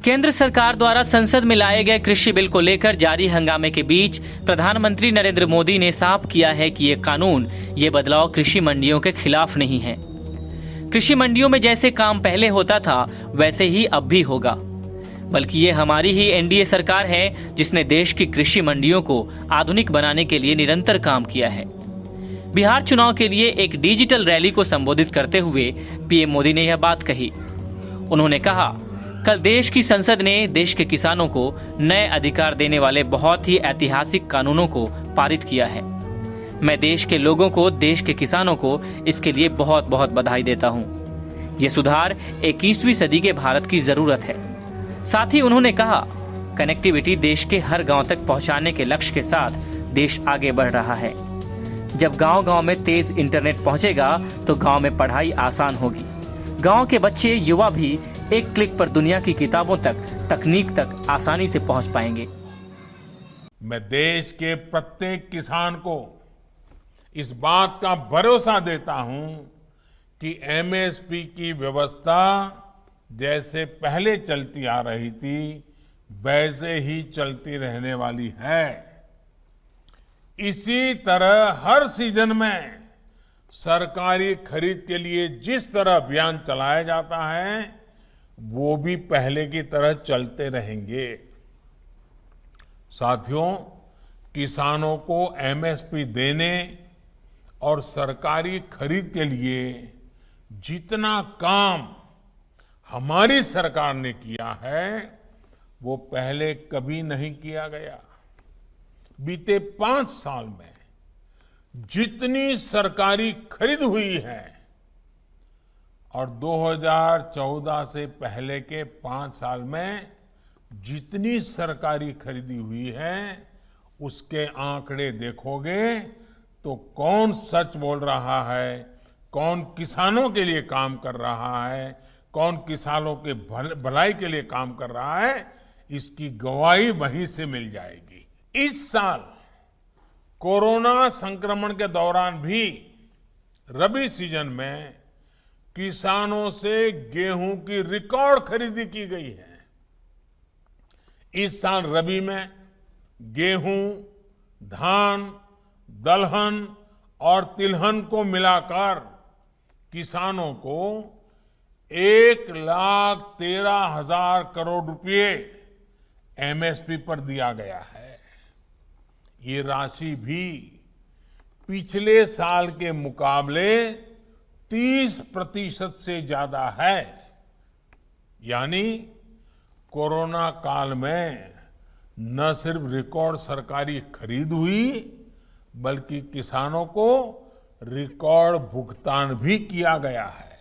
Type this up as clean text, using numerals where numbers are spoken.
केंद्र सरकार द्वारा संसद में लाए गए कृषि बिल को लेकर जारी हंगामे के बीच प्रधानमंत्री नरेंद्र मोदी ने साफ किया है कि ये बदलाव कृषि मंडियों के खिलाफ नहीं है। कृषि मंडियों में जैसे काम पहले होता था वैसे ही अब भी होगा, बल्कि ये हमारी ही एनडीए सरकार है जिसने देश की कृषि मंडियों को आधुनिक बनाने के लिए निरंतर काम किया है। बिहार चुनाव के लिए एक डिजिटल रैली को संबोधित करते हुए पीएम मोदी ने यह बात कही। उन्होंने कहा, कल देश की संसद ने देश के किसानों को नए अधिकार देने वाले बहुत ही ऐतिहासिक कानूनों को पारित किया है। मैं देश के लोगों को, देश के किसानों को इसके लिए बहुत बहुत बधाई देता हूँ। ये सुधार 21वीं सदी के भारत की जरूरत है। साथ ही उन्होंने कहा, कनेक्टिविटी देश के हर गांव तक पहुंचाने के लक्ष्य के साथ देश आगे बढ़ रहा है। जब गांव-गांव में तेज इंटरनेट पहुंचेगा तो गांव में पढ़ाई आसान होगी। गांव के बच्चे, युवा भी एक क्लिक पर दुनिया की किताबों तक, तकनीक तक आसानी से पहुंच पाएंगे। मैं देश के प्रत्येक किसान को इस बात का भरोसा देता हूं कि एमएसपी की व्यवस्था जैसे पहले चलती आ रही थी वैसे ही चलती रहने वाली है। इसी तरह हर सीजन में सरकारी खरीद के लिए जिस तरह अभियान चलाया जाता है वो भी पहले की तरह चलते रहेंगे। साथियों, किसानों को एमएसपी देने और सरकारी खरीद के लिए जितना काम हमारी सरकार ने किया है वो पहले कभी नहीं किया गया। बीते 5 साल में जितनी सरकारी खरीद हुई है और 2014 से पहले के 5 साल में जितनी सरकारी खरीदी हुई है उसके आंकड़े देखोगे तो कौन सच बोल रहा है, कौन किसानों के लिए काम कर रहा है, कौन किसानों के भलाई के लिए काम कर रहा है, इसकी गवाही वहीं से मिल जाएगी। इस साल कोरोना संक्रमण के दौरान भी रबी सीजन में किसानों से गेहूं की रिकॉर्ड खरीदी की गई है। इस साल रबी में गेहूं, धान, दलहन और तिलहन को मिलाकर किसानों को 1,13,000 करोड़ रुपए एमएसपी पर दिया गया है। ये राशि भी पिछले साल के मुकाबले 30% से ज्यादा है। यानी कोरोना काल में न सिर्फ रिकॉर्ड सरकारी खरीद हुई बल्कि किसानों को रिकॉर्ड भुगतान भी किया गया है।